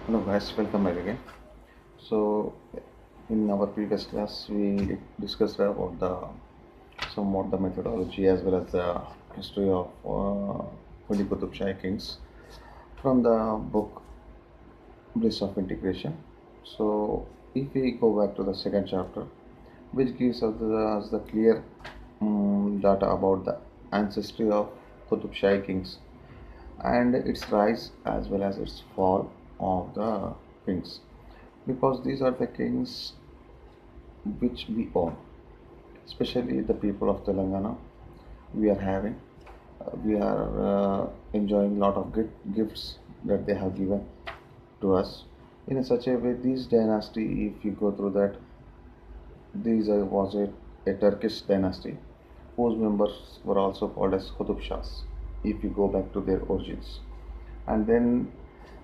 Hello guys, welcome back again. So in our previous class we discussed about the somewhat the methodology as well as the history of Qutub Shahi kings from the book Bliss of Integration. So if we go back to the second chapter, which gives us the clear data about the ancestry of Qutub Shahi kings and its rise as well as its fall of the kings, because these are the kings which we own, especially the people of Telangana. We are having, we are enjoying a lot of good gifts that they have given to us. In a such a way, this dynasty, if you go through that, these was a Turkish dynasty whose members were also called as Qutub Shahs, if you go back to their origins. And then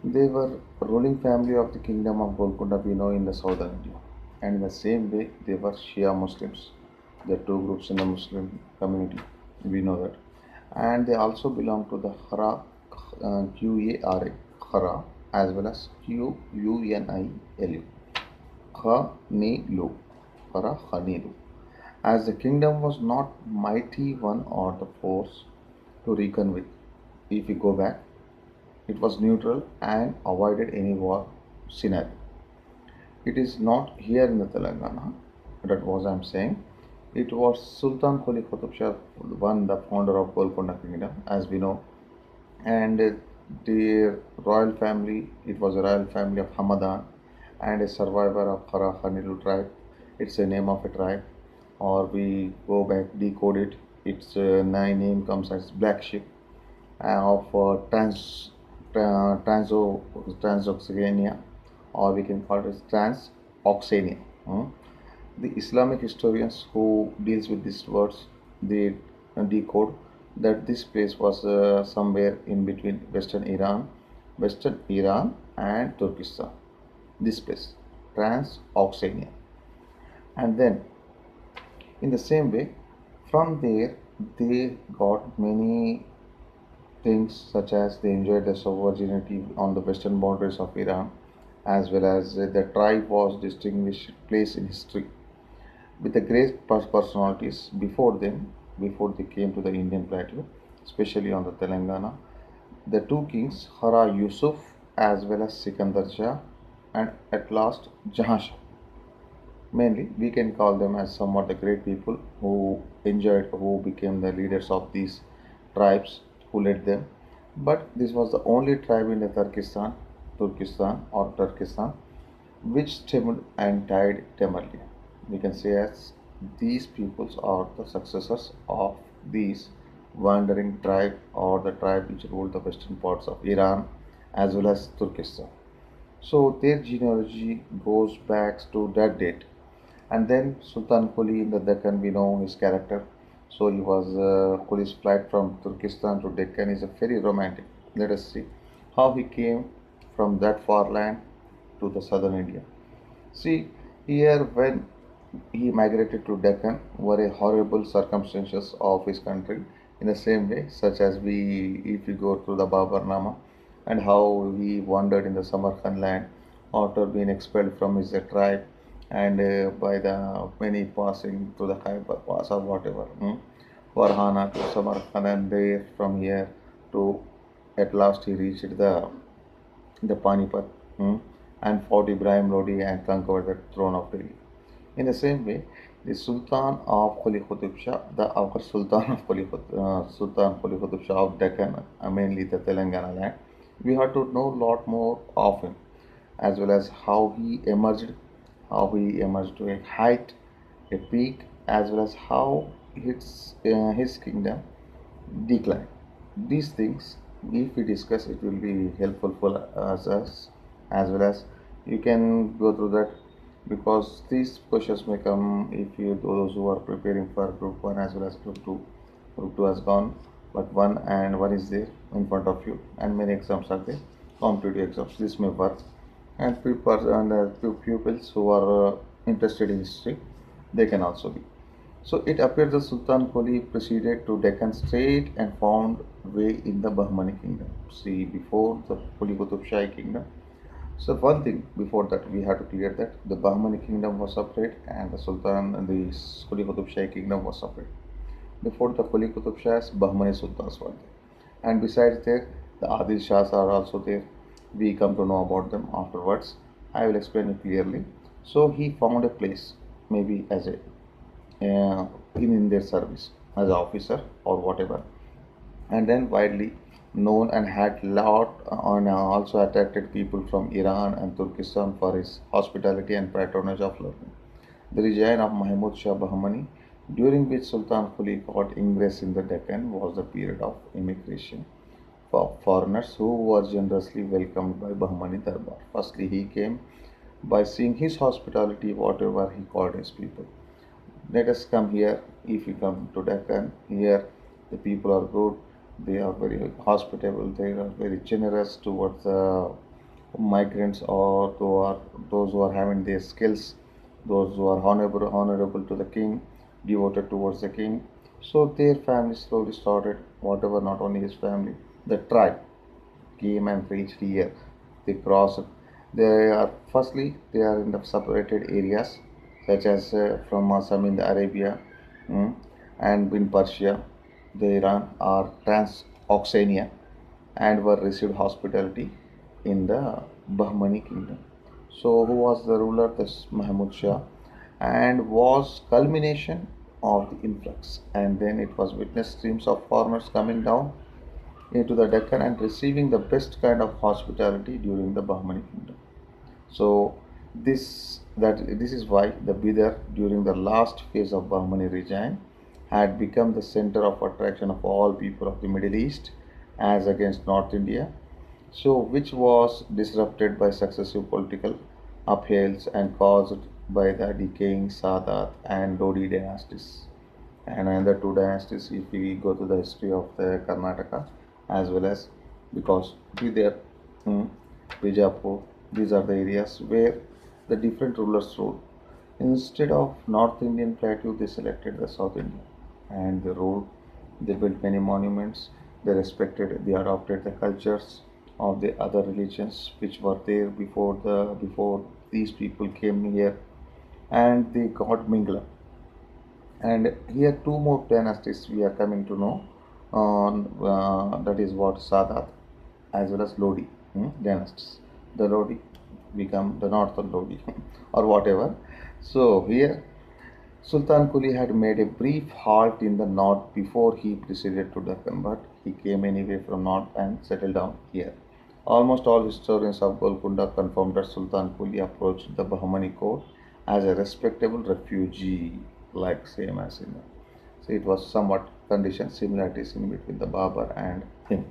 they were ruling family of the kingdom of Golkonda we know in the southern India. And in the same way, they were Shia Muslims. There are two groups in the Muslim community. We know that. And they also belong to the Khara, Qara, Khara, as well as Qunilu. Khanilu. Khara, Khanilu. As the kingdom was not mighty one or the force to reckon with. If we go back, it was neutral and avoided any war scenario. It is not here in the Telangana. That was I'm saying. It was Sultan Quli Qutub Shah, one the founder of Golkonda Kingdom, as we know, and the royal family. It was a royal family of Hamadan, and a survivor of Khara Khanilu tribe. It's a name of a tribe, or we go back decode it. Its name comes as Black Sheep of trans-oxania, or we can call it as trans-oxania. The Islamic historians who deals with these words, they decode that this place was somewhere in between Western Iran and Turkestan. This place, trans-oxania, and then in the same way, from there they got many things such as they enjoyed the sovereignty on the western boundaries of Iran, as well as the tribe was distinguished place in history with the great personalities before them, before they came to the Indian plateau, especially on the Telangana. The two kings, Hara Yusuf as well as Sikandar Shah, and at last Jahan Shah. Mainly, we can call them as somewhat the great people who enjoyed, who became the leaders of these tribes, who led them. But this was the only tribe in the Turkestan, which stemmed and died temporarily. We can say as these peoples are the successors of these wandering tribe or the tribe which ruled the western parts of Iran as well as Turkestan. So their genealogy goes back to that date. And then Sultan Quli in the Deccan, we know his character. So he was Quli's flight from Turkestan to Deccan is a very romantic. Let us see how he came from that far land to the southern India. See, here when he migrated to Deccan were a horrible circumstances of his country in the same way, such as we, if we go through the Babarnama and how he wandered in the Samarkand land after being expelled from his tribe and by the many passing through the Khyber Pass or whatever, Farhana to Samarkand, and there from here to at last he reached the Panipat, and fought Ibrahim Lodi and conquered the throne of Delhi. In the same way, the Sultan of Quli Qutub Shah, the our Sultan of Sultan Quli Qutub Shah of Deccan, mainly the Telangana land, we have to know a lot more of him, as well as how he emerged to a height, a peak, as well as how his kingdom declined. These things, if we discuss, it will be helpful for us as well as you can go through that, because these questions may come if you those who are preparing for group 1 as well as group 2. Group 2 has gone, but one is there in front of you, and many exams are there, competitive exams. This may work, and people and pupils who are interested in history, they can also be. So it appears the Sultan Quli proceeded to Deccan Strait and found way in the Bahmani kingdom. See, before the Quli Qutub Shahi kingdom, So one thing before that we have to clear that the Bahmani kingdom was separate and the Sultan and the Quli Qutub Shahi kingdom was separate. Before the Quli Qutub Shahs, Bahmani Sultans were there. And besides there, the Adil Shahs are also there. We come to know about them afterwards. I will explain it clearly. So he found a place, maybe as a in their service as an officer or whatever, and then widely known and had lot on also attracted people from Iran and Turkestan for his hospitality and patronage of learning. The reign of Mahmud Shah Bahmani, during which Sultan Quli got ingress in the Deccan, was the period of immigration for foreigners who were generously welcomed by Bahmani Darbar. Firstly, he came by seeing his hospitality, whatever he called his people. Let us come here. If you come to Deccan, here the people are good, they are very hospitable, they are very generous towards the migrants or those who are having their skills, those who are honorable to the king, devoted towards the king. So their family slowly started, whatever, not only his family, the tribe came and reached here. They crossed. They are firstly they are in the separated areas such as from some in the Arabia, mm, and in Persia, the Iran or trans-oxania, and were received hospitality in the Bahmani kingdom. So who was the ruler? This Mahmud Shah, and was culmination of the influx. And then it was witness streams of foreigners coming down into the Deccan and receiving the best kind of hospitality during the Bahmani kingdom. So this is why the Bidar during the last phase of Bahmani regime had become the center of attraction of all people of the Middle East as against North India, so which was disrupted by successive political upheavals and caused by the decaying Sadat and Lodi dynasties. And another two dynasties, if we go to the history of the Karnataka, as well as because Bidar, Bijapur, these are the areas where the different rulers ruled. Instead of North Indian plateau, they selected the South India and they ruled. They built many monuments. They respected, they adopted the cultures of the other religions which were there before these people came here, and they got mingled. And here two more dynasties we are coming to know on that is what Sadat as well as Lodi dynasties. The Lodi become the northern Lodi or whatever. So here Sultan Quli had made a brief halt in the north before he proceeded to Deccan, but he came anyway from north and settled down here. Almost all historians of Golkonda confirm that Sultan Quli approached the Bahmani court as a respectable refugee, like same as in. So it was somewhat condition similarities in between the Babar and him.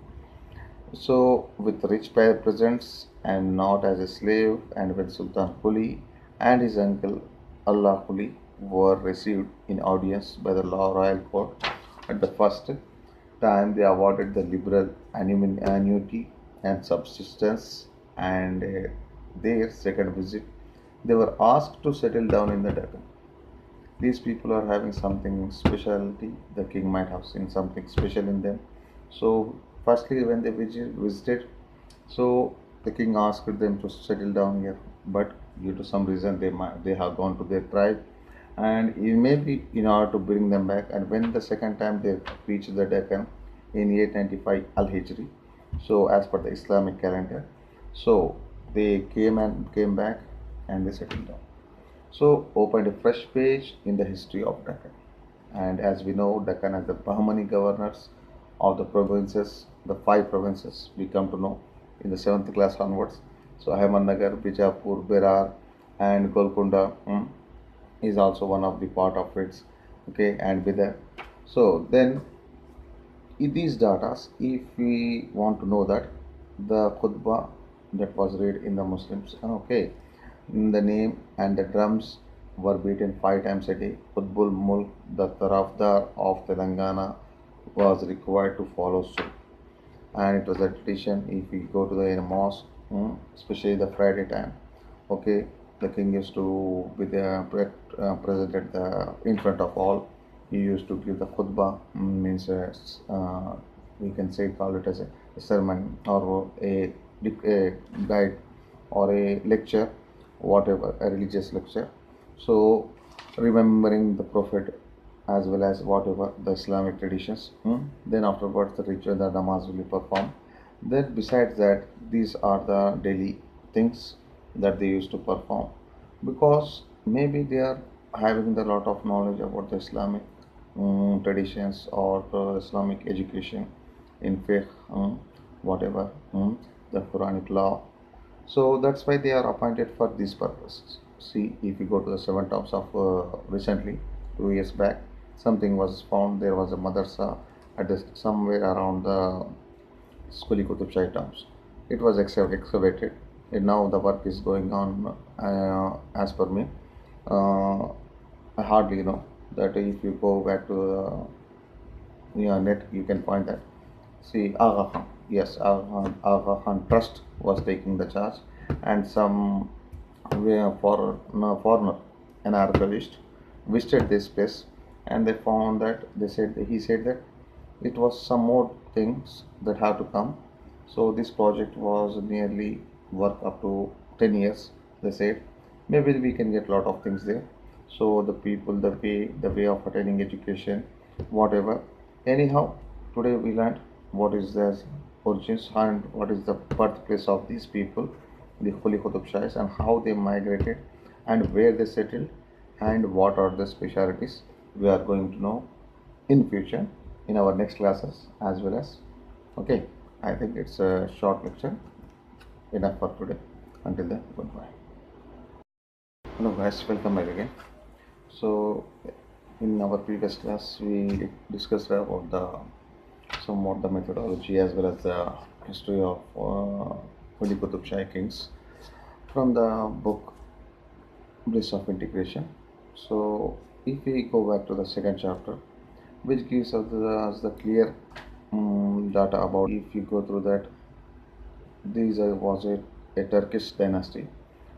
So with rich presents and not as a slave, and when Sultan Quli and his uncle Allah Quli were received in audience by the royal court at the first time, they awarded the liberal annuity and subsistence, and their second visit they were asked to settle down in the Deccan. These people are having something specialty. The king might have seen something special in them. So firstly when they visited, so the king asked them to settle down here, but due to some reason they have gone to their tribe, and it may be in order to bring them back. And when the second time they reached the Deccan in 895 Al Hijri, so as per the Islamic calendar, so they came back and they settled down. So opened a fresh page in the history of Deccan. And as we know, Deccan has the Bahmani governors of the provinces, the five provinces we come to know in the seventh class onwards. So Ahmednagar, Bijapur, Berar, and Golkonda is also one of the part of it. Okay, and Bidar. So then in these data, if we want to know that the khutbah that was read in the Muslims, okay, the name and the drums were beaten 5 times a day. Qutbul Mulk, the Tarafdar of Telangana, was required to follow suit. And it was a tradition if we go to the mosque, especially the Friday time. Okay, the king used to be the present at the in front of all. He used to give the khutbah, means we can say call it as a sermon or a guide or a lecture, whatever, a religious lecture. So remembering the Prophet as well as whatever the Islamic traditions. Then afterwards the ritual, the namaz will be performed. Then besides that, these are the daily things that they used to perform, because maybe they are having a lot of knowledge about the Islamic traditions or the Islamic education in fiqh, whatever, the Quranic law. So that's why they are appointed for these purposes. See, if you go to the seven tops of recently, 2 years back, something was found. There was a madrasa at somewhere around the Skuli Qutub Shahi tops. It was excavated, and now the work is going on. As per me, uh, I hardly know that if you go back to the net, you can find that. See, Aga Khan, yes, Aga Khan Trust was taking the charge, and some foreigner, an archivist, visited this place, and they found that he said that it was some more things that have to come. So this project was nearly work up to 10 years. They said maybe we can get a lot of things there. So the people, the way of attaining education, whatever. Anyhow, today we learned what is their origins and what is the birthplace of these people, the Holy Qutub Shahis, and how they migrated and where they settled and what are the specialities. We are going to know in future in our next classes as well as. Okay, I think it's a short lecture, enough for today. Until then, goodbye. Hello guys, welcome back again. So in our previous class we discussed about the somewhat the methodology as well as the history of Holy Qutub Shahi kings from the book Bliss of Integration. So if we go back to the second chapter, which gives us the clear data about, if you go through that, these was a Turkish dynasty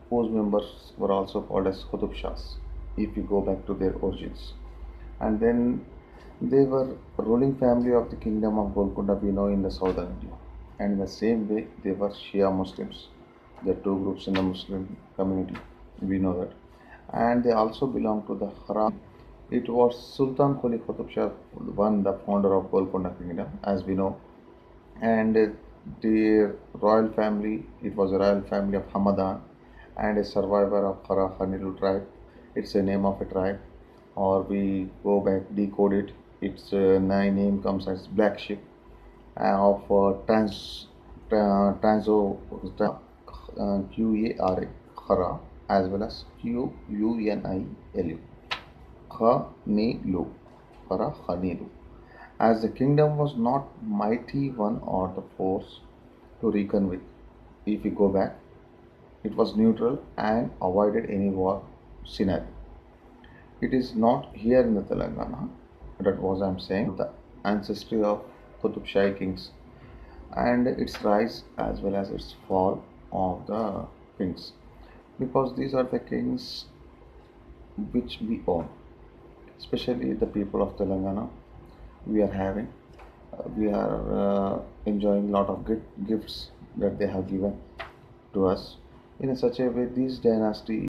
whose members were also called as Qutub Shahs, if you go back to their origins. And then they were ruling family of the kingdom of Golkonda we know in the southern India. And in the same way, they were Shia Muslims. There are two groups in the Muslim community, we know that. And they also belong to the Haram. It was Sultan Quli Qutub Shah, one, the founder of Golkonda kingdom, as we know. And the royal family, it was a royal family of Hamadan and a survivor of Khara Khanilu tribe. It's a name of a tribe, or we go back, decode it. Its name comes as black sheep of Qara Khara, as well as Qunilu Khanilu Khara Khanilu. As the kingdom was not mighty one or the force to reckon with, if we go back, it was neutral and avoided any war scenario. It is not here in the Telangana, that was I'm saying, the ancestry of Qutub Shahi kings and its rise as well as its fall of the kings, because these are the kings which we own, especially the people of Telangana. We are having, we are enjoying a lot of good gifts that they have given to us in such a way. This dynasty